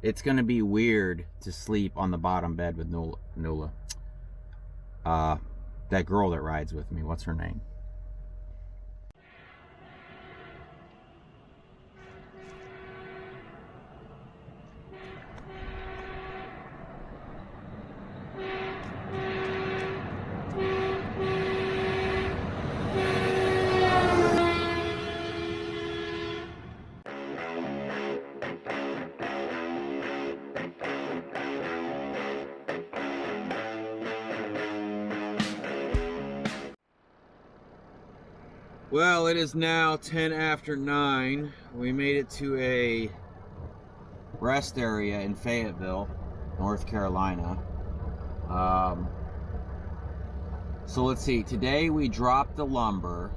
it's gonna be weird to sleep on the bottom bed with Nula. That girl that rides with me, what's her name? Well, it is now 10 after 9. We made it to a rest area in Fayetteville, North Carolina. So let's see. Today we dropped the lumber.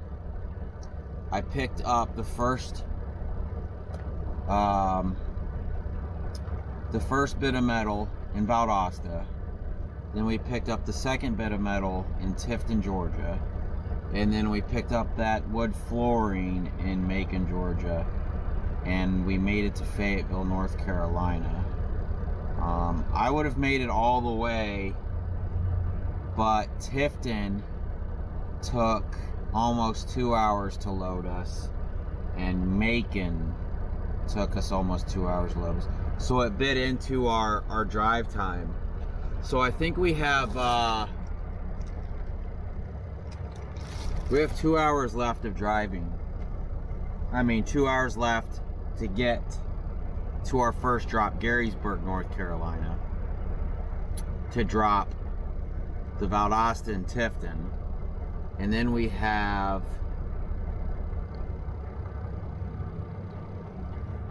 I picked up the first bit of metal in Valdosta. Then we picked up the second bit of metal in Tifton, Georgia. And then we picked up that wood flooring in Macon, Georgia. And we made it to Fayetteville, North Carolina. I would have made it all the way, but Tifton took almost 2 hours to load us. And Macon took us almost 2 hours to load us. So it bit into our drive time. So I think we have 2 hours left of driving. 2 hours left to get to our first drop, Garysburg, North Carolina, to drop the Valdosta and Tifton. And then we have,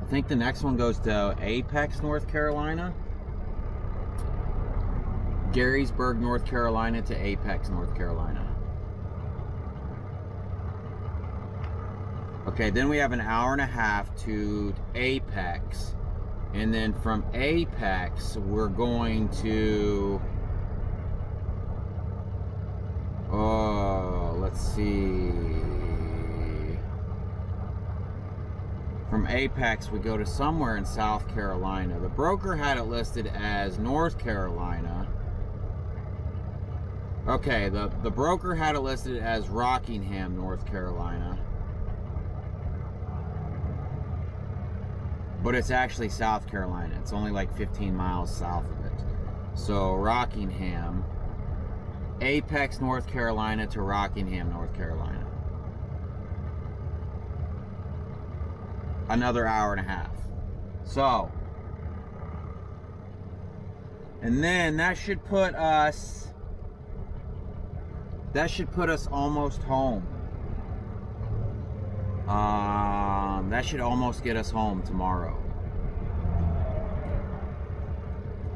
I think the next one goes to Apex, North Carolina. Garysburg, North Carolina to Apex, North Carolina. Okay, then we have an hour and a half to Apex. And then from Apex, we're going to, let's see. From Apex, we go to somewhere in South Carolina. The broker had it listed as North Carolina. Okay, the broker had it listed as Rockingham, North Carolina. But it's actually South Carolina. It's only like 15 miles south of it. So Rockingham, Apex, North Carolina to Rockingham, North Carolina. Another hour and a half. So, and then that should put us almost home. That should almost get us home tomorrow.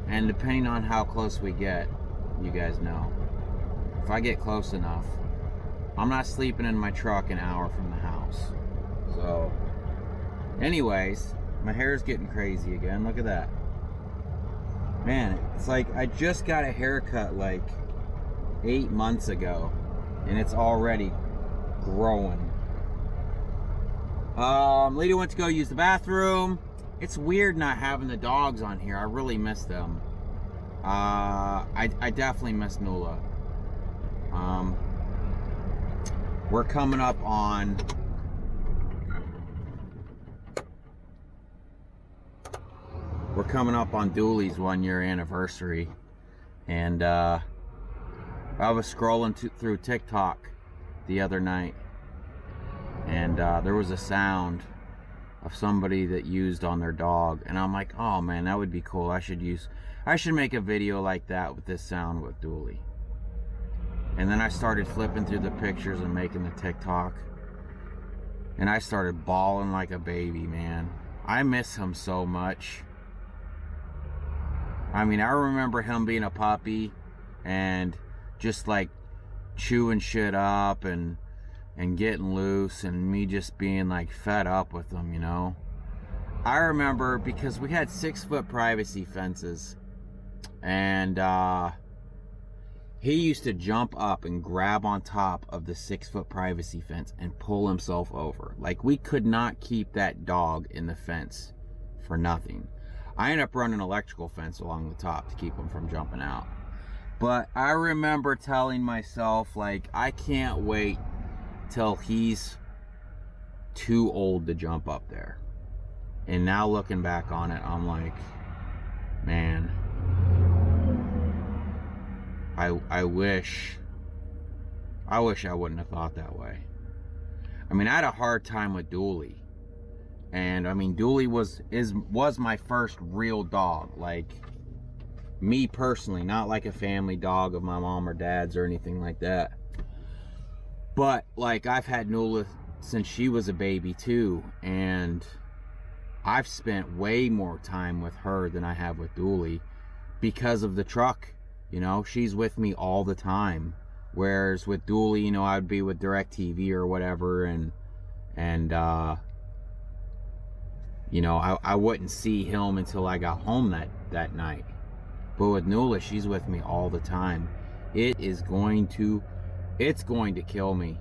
And depending on how close we get, you guys know. If I get close enough, I'm not sleeping in my truck an hour from the house. So, anyways, my hair's getting crazy again. Look at that. Man, it's like I just got a haircut like 8 months ago, and it's already growing. Lady went to go use the bathroom. It's weird not having the dogs on here. I really miss them. I definitely miss Nula. We're coming up on Dooley's 1-year anniversary, and I was scrolling through TikTok the other night, and there was a sound of somebody that used on their dog, and I'm like, oh man, that would be cool. I should make a video like that with this sound with Dooley. And then I started flipping through the pictures and making the TikTok, and I started bawling like a baby, man. I miss him so much. I remember him being a puppy and just like chewing shit up and getting loose, and me just being like fed up with them, you know. I remember because we had 6-foot privacy fences, and he used to jump up and grab on top of the 6-foot privacy fence and pull himself over. Like, we could not keep that dog in the fence for nothing. I ended up running electrical fence along the top to keep them from jumping out. But I remember telling myself, like, I can't wait till he's too old to jump up there. And now looking back on it, I'm like, man, I wish I wouldn't have thought that way. I mean, I had a hard time with Dooley. And I mean, Dooley was my first real dog. Like, me personally, not like a family dog of my mom or dad's or anything like that. But like, I've had Noola since she was a baby too, and I've spent way more time with her than I have with Dooley because of the truck. You know, she's with me all the time. Whereas with Dooley, you know, I'd be with DirecTV or whatever, and you know, I wouldn't see him until I got home that night. But with Noola, she's with me all the time. It's going to kill me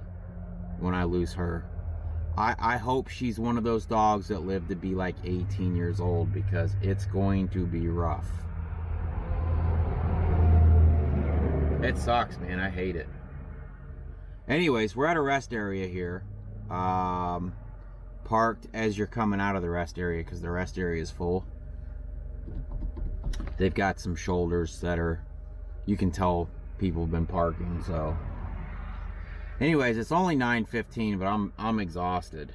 when I lose her. I hope she's one of those dogs that live to be like 18 years old, because it's going to be rough. It sucks, man. I hate it. Anyways, we're at a rest area here. Parked as you're coming out of the rest area, because the rest area is full. They've got some shoulders that are, you can tell people have been parking. So anyways, it's only 9:15, but I'm exhausted.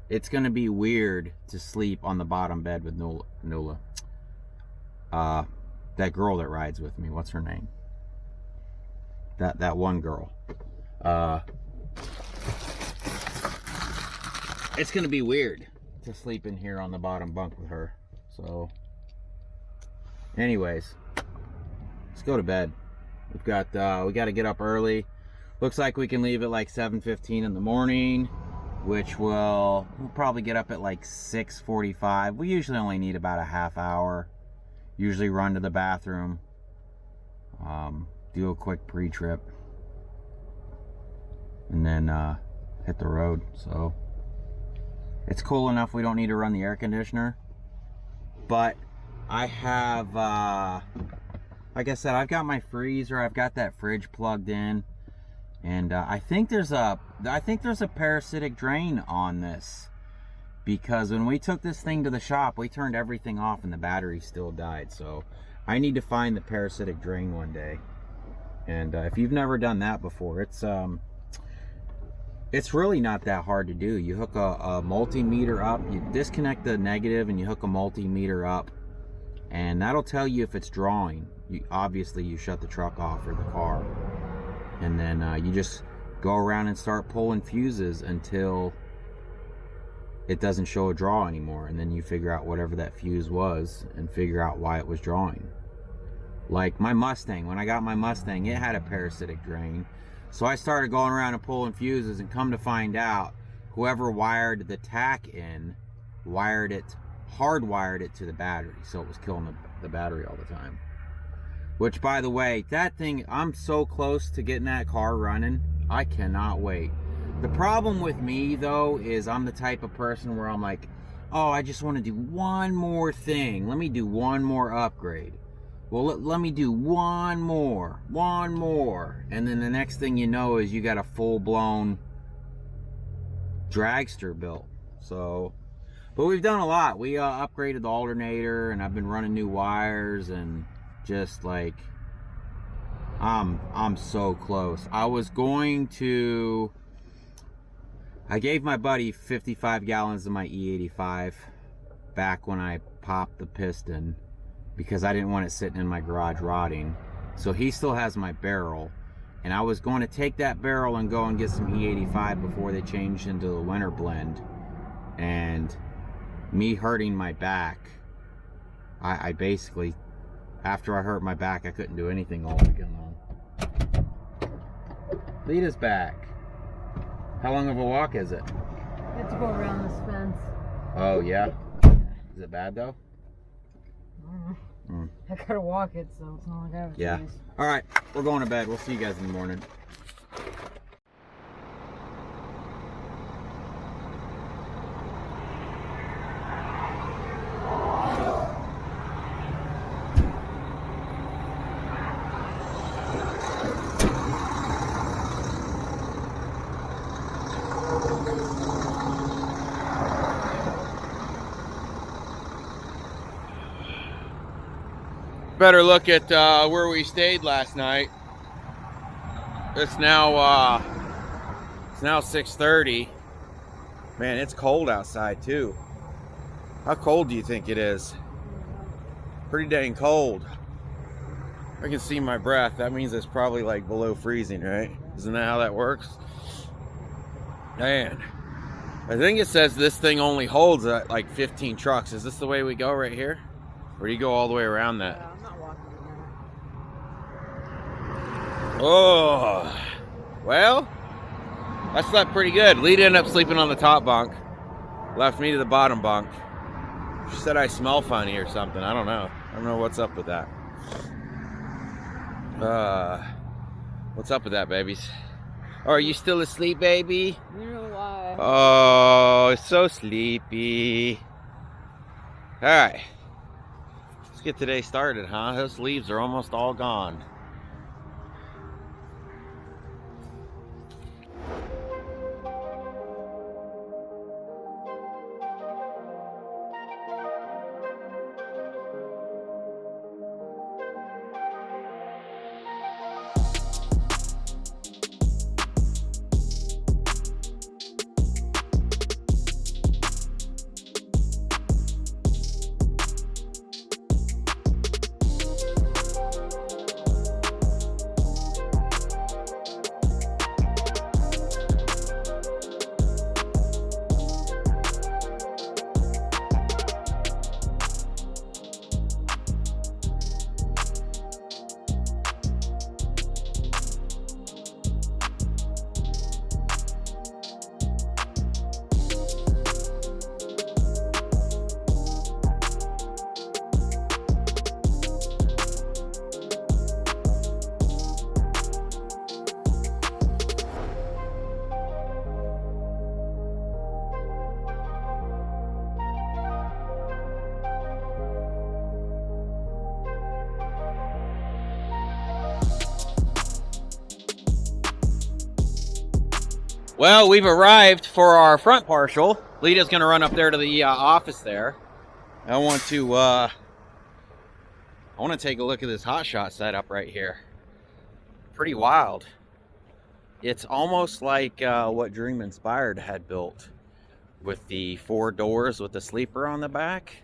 It's gonna be weird to sleep on the bottom bed with Noola. That girl that rides with me, what's her name? That one girl. It's gonna be weird to sleep in here on the bottom bunk with her. So anyways, let's go to bed. We got to get up early. Looks like we can leave at like 7:15 in the morning, which we'll probably get up at like 6:45. We usually only need about a half hour. Usually run to the bathroom, do a quick pre-trip, and then hit the road. So it's cool enough we don't need to run the air conditioner. But I have, like I said, I've got my freezer, I've got that fridge plugged in, and I think there's a parasitic drain on this, because when we took this thing to the shop, we turned everything off and the battery still died. So I need to find the parasitic drain one day. And if you've never done that before, it's really not that hard to do. You hook a multimeter up, you disconnect the negative, and you hook a multimeter up, and that'll tell you if it's drawing. Obviously you shut the truck off or the car, and then you just go around and start pulling fuses until it doesn't show a draw anymore, and then you figure out whatever that fuse was and figure out why it was drawing. Like my Mustang, when I got my Mustang, it had a parasitic drain. So I started going around and pulling fuses, and come to find out, whoever wired the tack in, hardwired it to the battery, so it was killing the battery all the time. Which, by the way, that thing, I'm so close to getting that car running. I cannot wait. The problem with me, though, is I'm the type of person where I'm like, oh, I just want to do one more thing. Let me do one more upgrade. Well, let me do one more. And then the next thing you know is you got a full-blown dragster built. So, but we've done a lot. We upgraded the alternator, and I've been running new wires, and just like, I'm so close. I gave my buddy 55 gallons of my E85 back when I popped the piston, because I didn't want it sitting in my garage rotting. So he still has my barrel, and I was going to take that barrel and go and get some E85 before they changed into the winter blend. And me hurting my back, I basically, after I hurt my back, I couldn't do anything all weekend long. Lead us back. How long of a walk is it? You have to go around this fence. Oh yeah? Is it bad though? I don't know. I gotta walk it, so it's not like I have a choice. Alright, we're going to bed. We'll see you guys in the morning. Better look at where we stayed last night. It's now 6:30. Man, it's cold outside too. How cold do you think it is? Pretty dang cold. I can see my breath. That means it's probably like below freezing, right? Isn't that how that works? Man, I think it says this thing only holds like 15 trucks. Is this the way we go right here? Or do you go all the way around that? I'm not walking in there. Oh, well, I slept pretty good. Lee ended up sleeping on the top bunk. Left me to the bottom bunk. She said I smell funny or something. I don't know. I don't know what's up with that. What's up with that, babies? Oh, are you still asleep, baby? You know why? Oh, so sleepy. All right. Let's get today started, huh? Those leaves are almost all gone. Well, we've arrived for our front partial. Lita's going to run up there to the office there. I want to take a look at this hotshot setup right here. Pretty wild. It's almost like what Dream Inspired had built with the 4 doors with the sleeper on the back.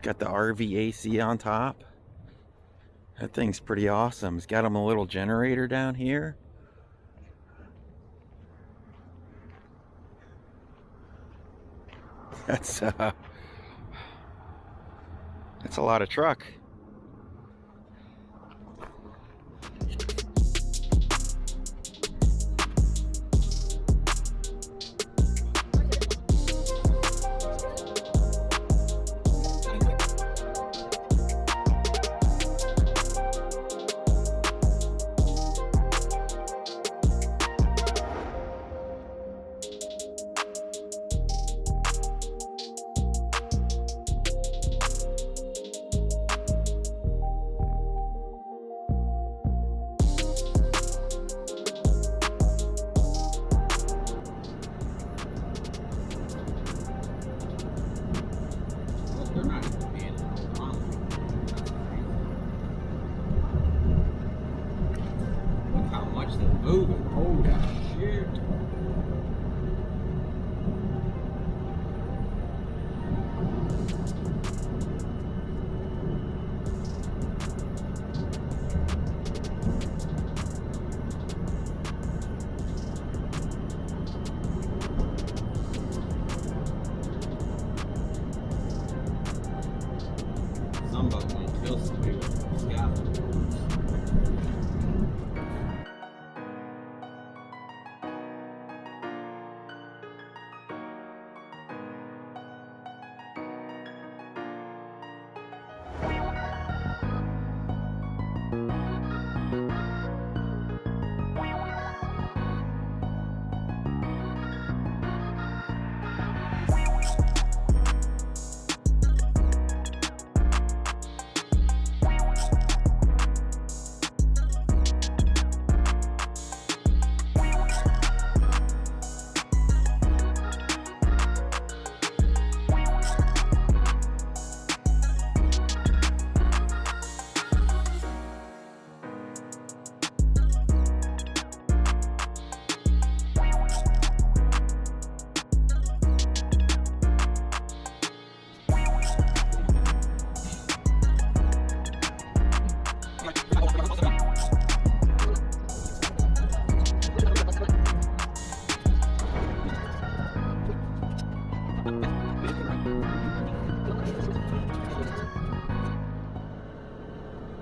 Got the RV AC on top. That thing's pretty awesome. It's got him a little generator down here. That's a lot of truck.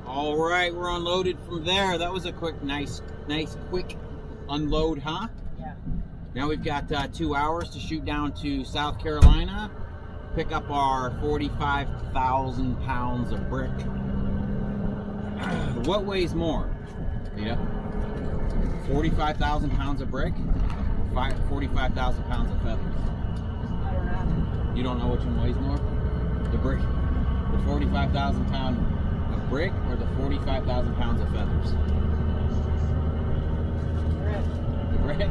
All right, we're unloaded from there. That was a quick, nice quick unload, huh? Yeah. Now we've got 2 hours to shoot down to South Carolina, pick up our 45,000 pounds of brick. What weighs more? Yeah. 45,000 pounds of brick, 45,000 pounds of feathers. I don't know. You don't know which one weighs more? The brick, the 45,000 pound of brick, or the 45,000 pounds of feathers? The brick?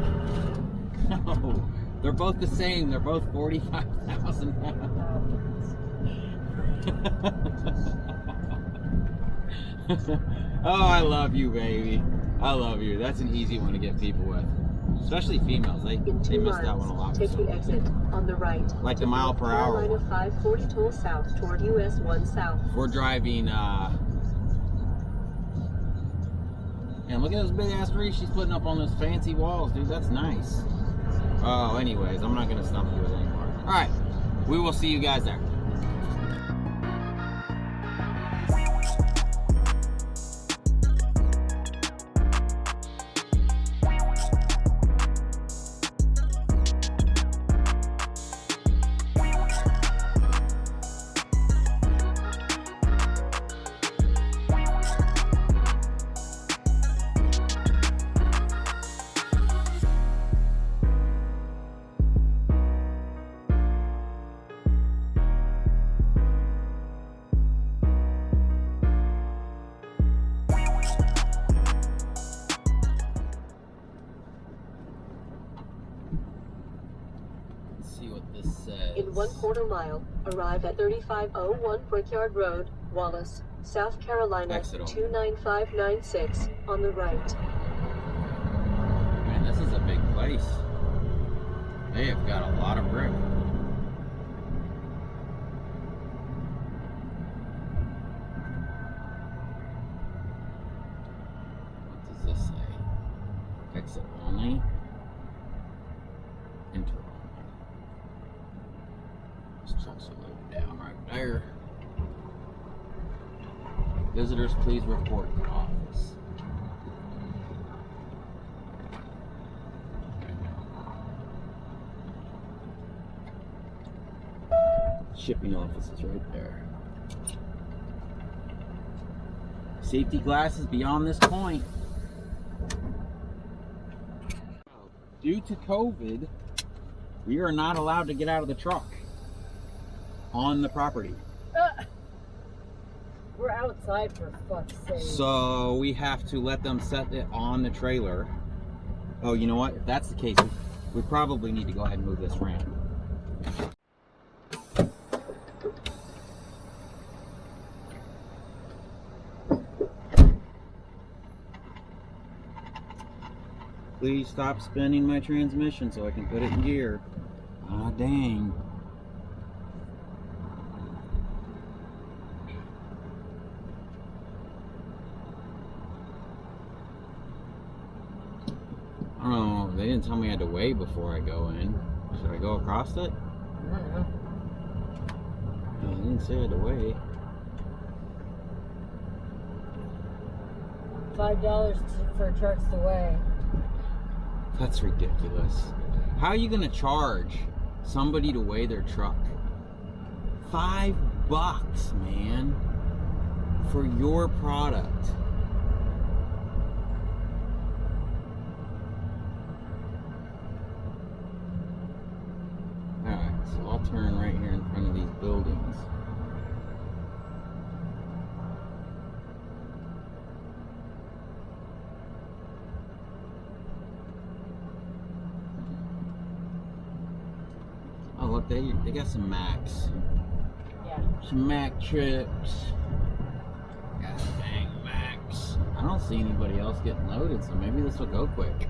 No, they're both the same. They're both 45,000 pounds. Oh, I love you, baby. I love you. That's an easy one to get people with. Especially females. They miss that one a lot. Take the exit on the right. Like the mile per hour. Carolina 540 toll south toward US 1 south. We're driving, and look at those big ass trees she's putting up on those fancy walls, dude. That's nice. Oh, anyways, I'm not gonna stump you with it anymore. Alright, we will see you guys there. See what this says. In 1/4 mile, arrive at 3501 Brickyard Road, Wallace, South Carolina, Exit on. 29596 on the right. Man, this is a big place. They have got a lot of brick. What does this say? Exit only. Enter only. This truck's loaded down right there. Visitors, please report to office. Shipping office is right there. Safety glasses beyond this point. Due to COVID, we are not allowed to get out of the truck on the property. We're outside, for fuck's sake. So we have to let them set it on the trailer. Oh, you know what? If that's the case, we probably need to go ahead and move this ramp. Please stop spinning my transmission so I can put it in gear. Ah, dang. I don't know. They didn't tell me I had to weigh before I go in. Should I go across it? I don't know. No, they didn't say I had to weigh. $5 for trucks to weigh. That's ridiculous. How are you gonna charge somebody to weigh their truck? $5, man, for your product. Alright, so I'll turn right here in front of these buildings. Oh, look, they got some Macs. Yeah. Some Mac trips. God dang Macs. I don't see anybody else getting loaded, so maybe this will go quick.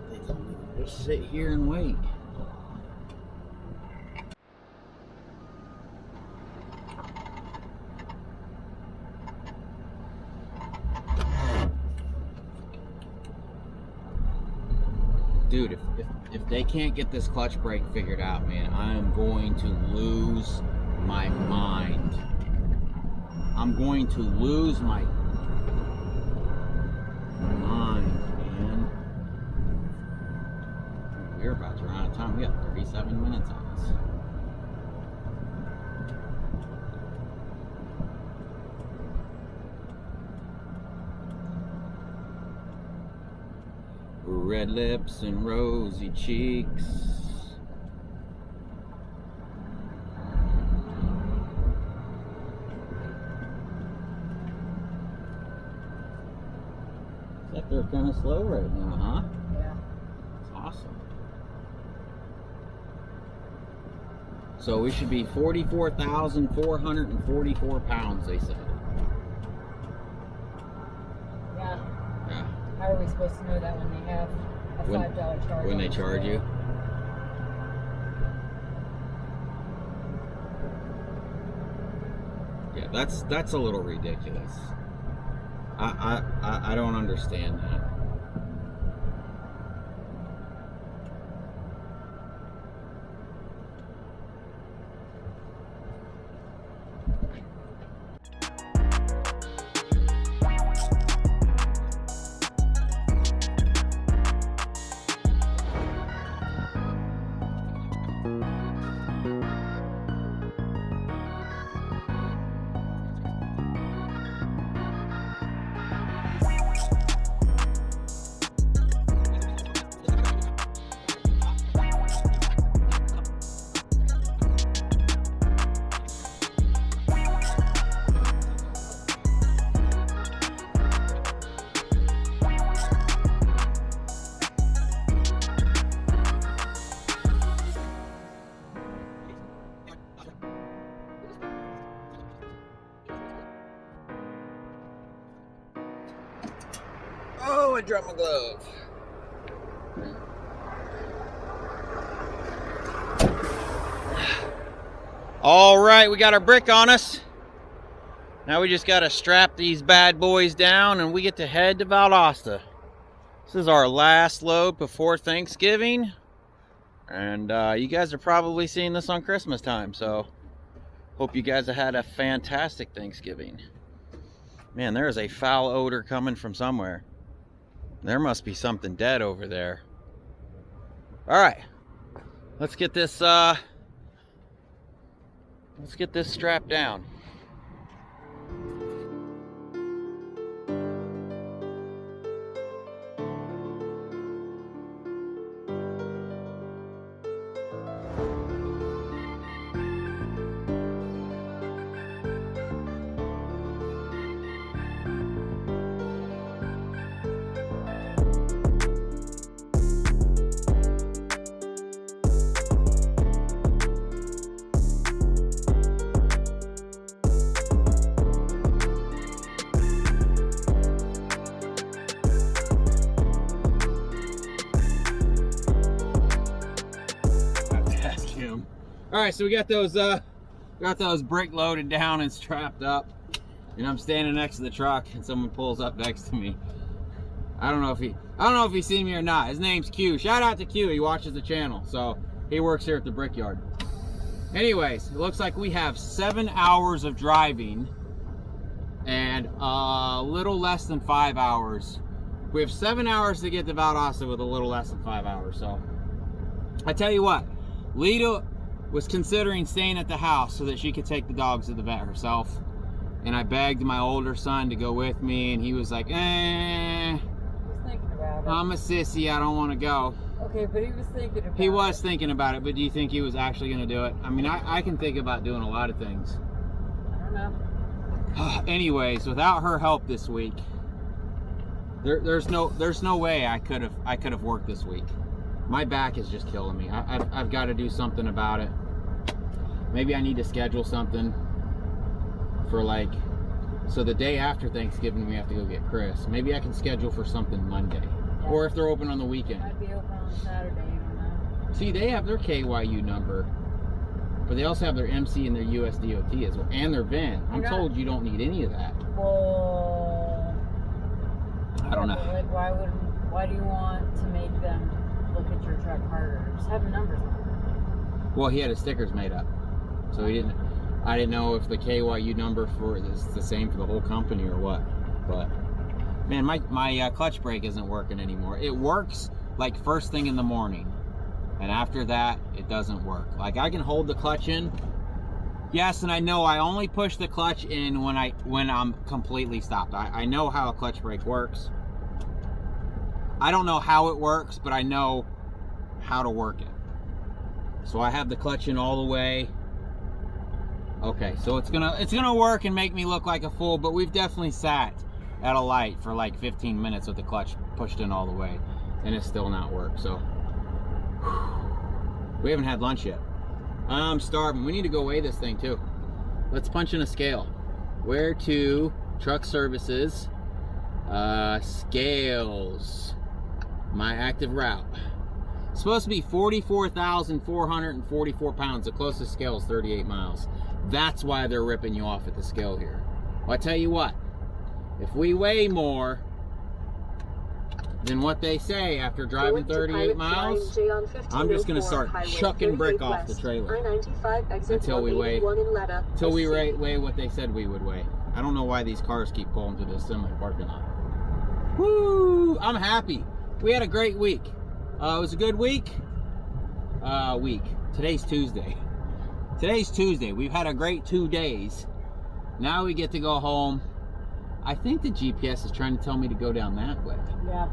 They told me to just sit here and wait. dude, if they can't get this clutch brake figured out, man, I am going to lose my mind. I'm going to lose my mind, man. We're about to run out of time. We got 37 minutes on this. Red lips and rosy cheeks. It's like they're kind of slow right now, huh? Yeah. It's awesome. So we should be 44,444 pounds, they said. Yeah. Yeah. How are we supposed to know that when they have a $5 charge? When they charge you? Yeah, that's a little ridiculous. I don't understand that. Oh, I dropped my glove. All right, we got our brick on us. Now we just got to strap these bad boys down and we get to head to Valdosta. This is our last load before Thanksgiving. And you guys are probably seeing this on Christmas time, so hope you guys have had a fantastic Thanksgiving. Man, there is a foul odor coming from somewhere. There must be something dead over there. All right, let's get this strapped down. All right, so we got those brick loaded down and strapped up, and I'm standing next to the truck, and someone pulls up next to me. I don't know if he's seen me or not. His name's Q. Shout out to Q. He watches the channel, so he works here at the brickyard. Anyways, it looks like we have 7 hours of driving and a little less than 5 hours. We have 7 hours to get to Valdosta with a little less than 5 hours. So I tell you what, Lita was considering staying at the house so that she could take the dogs to the vet herself, and I begged my older son to go with me, and he was like, He was thinking about it. I'm a sissy, I don't want to go. Okay, but he was thinking about it. He was thinking about it, but do you think he was actually going to do it? I mean, I can think about doing a lot of things. I don't know. Anyways, without her help this week, there's no way I could have worked this week. My back is just killing me. I've got to do something about it. Maybe I need to schedule something for so the day after Thanksgiving we have to go get Chris. Maybe I can schedule for something Monday. Yeah. Or if they're open on the weekend. Might be open on Saturday, I don't know. See, they have their KYU number, but they also have their MC and their USDOT as well, and their VIN. I'm told you don't need any of that. Well, I don't know. Like, why do you want to make them look at your truck harder. Just have the numbers on it. Well, he had his stickers made up, so he didn't. I didn't know if the KYU number for is the same for the whole company or what. But man, my clutch brake isn't working anymore. It works like first thing in the morning, and after that, it doesn't work. Like I can hold the clutch in. Yes, and I know I only push the clutch in when I'm completely stopped. I know how a clutch brake works. I don't know how it works, but I know how to work it. So I have the clutch in all the way. Okay, so it's gonna work and make me look like a fool, but we've definitely sat at a light for like 15 minutes with the clutch pushed in all the way, and it's still not worked. So we haven't had lunch yet. I'm starving. We need to go weigh this thing too. Let's punch in a scale. Where to? Truck services. Scales. My active route. It's supposed to be 44,444 pounds. The closest scale is 38 miles. That's why they're ripping you off at the scale here. Well, I tell you what, if we weigh more than what they say after driving 38 miles, I'm just going to start chucking brick off the trailer until we weigh what they said we would weigh. I don't know why these cars keep pulling through this semi parking lot. Woo! I'm happy. We had a great week. It was a good week. Today's Tuesday. Today's Tuesday. We've had a great 2 days. Now we get to go home. I think the GPS is trying to tell me to go down that way. Yeah.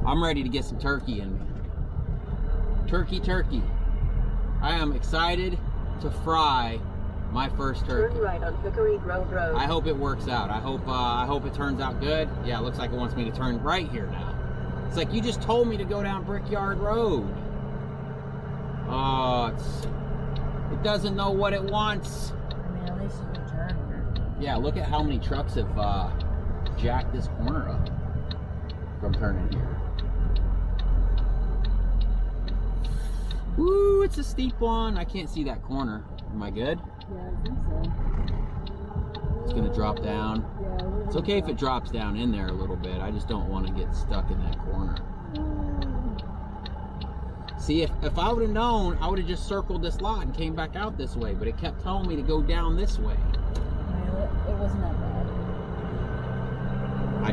I'm ready to get some turkey in me. Turkey. I am excited to fry my first turkey. Turn right on Hickory Grove Road. I hope it works out. I hope it turns out good. Yeah, it looks like it wants me to turn right here now. It's like you just told me to go down Brickyard Road. Oh, it doesn't know what it wants. I mean, at least you can turn here. Yeah, look at how many trucks have jacked this corner up from turning here. Woo, it's a steep one. I can't see that corner. Am I good? Yeah, I think so. It's gonna drop down. Yeah, it's okay if it drops down in there a little bit. I just don't want to get stuck in that corner. See, if I would have known, I would have just circled this lot and came back out this way, but it kept telling me to go down this way. It wasn't that bad. I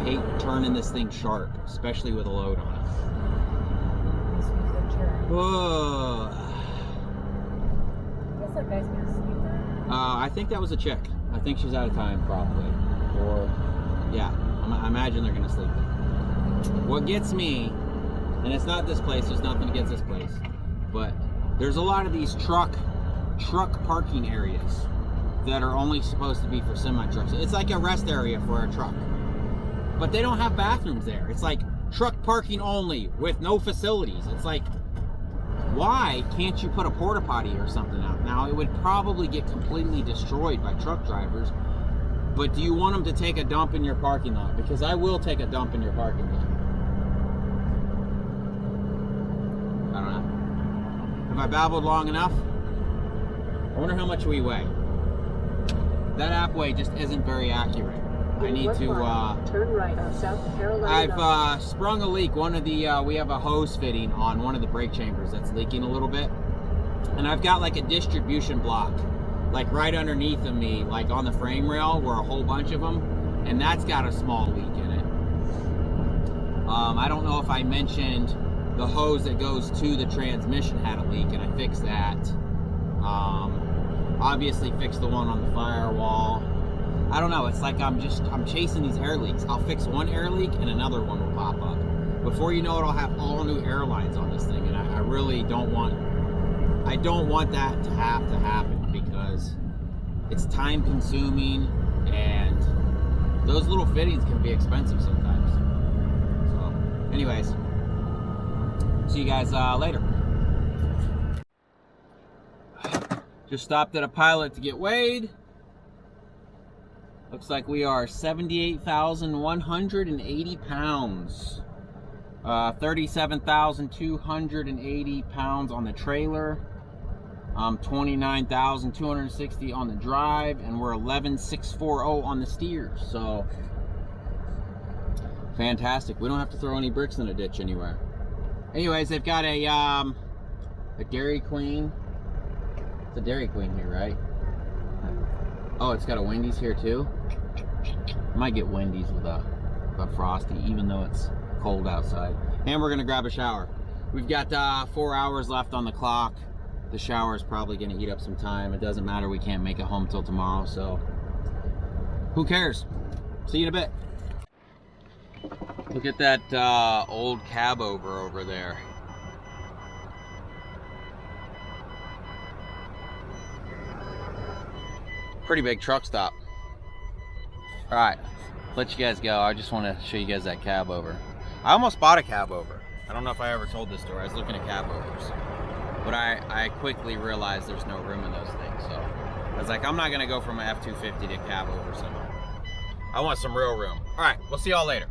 hate turning this thing sharp, especially with a load on it. Whoa. I guess that guy's gonna sleep there. I think that was a chick. I think she's out of time, probably. Or, yeah, I imagine they're gonna sleep there. What gets me, and it's not this place, there's nothing against this place, but there's a lot of these truck parking areas that are only supposed to be for semi-trucks. It's like a rest area for a truck. But they don't have bathrooms there. It's like truck parking only with no facilities. It's like, why can't you put a porta potty or something out? Now, it would probably get completely destroyed by truck drivers, but do you want them to take a dump in your parking lot? Because I will take a dump in your parking lot. I don't know. Have I babbled long enough? I wonder how much we weigh. That app weigh just isn't very accurate. I need to, turn right on South Carolina. I've sprung a leak. One of the, we have a hose fitting on one of the brake chambers that's leaking a little bit. And I've got like a distribution block, like right underneath of me, like on the frame rail, where a whole bunch of them, and that's got a small leak in it. I don't know if I mentioned the hose that goes to the transmission had a leak, and I fixed that. Obviously fixed the one on the firewall. I don't know, it's like I'm chasing these air leaks. I'll fix one air leak and another one will pop up. Before you know it, I'll have all new airlines on this thing, and I really don't want that to have to happen, because it's time consuming and those little fittings can be expensive sometimes. So, anyways, see you guys later. Just stopped at a pilot to get weighed. Looks like we are 78,180 pounds. 37,280 pounds on the trailer. 29,260 on the drive, and we're 11,640 on the steers. So fantastic. We don't have to throw any bricks in a ditch anywhere. Anyways, they've got a Dairy Queen. It's a Dairy Queen here, right? Oh, it's got a Wendy's here too. Might get Wendy's with a Frosty, even though it's cold outside. And we're gonna grab a shower. We've got 4 hours left on the clock. The shower is probably gonna eat up some time. It doesn't matter, we can't make it home till tomorrow, so who cares? See you in a bit. Look at that old cab over there. Pretty big truck stop. All right, let you guys go. I just want to show you guys that cab over. I almost bought a cab over. I don't know if I ever told this story. I was looking at cab overs, but I quickly realized there's no room in those things. So I was like, I'm not gonna go from an F-250 to cab over somehow. I want some real room. All right, we'll see y'all later.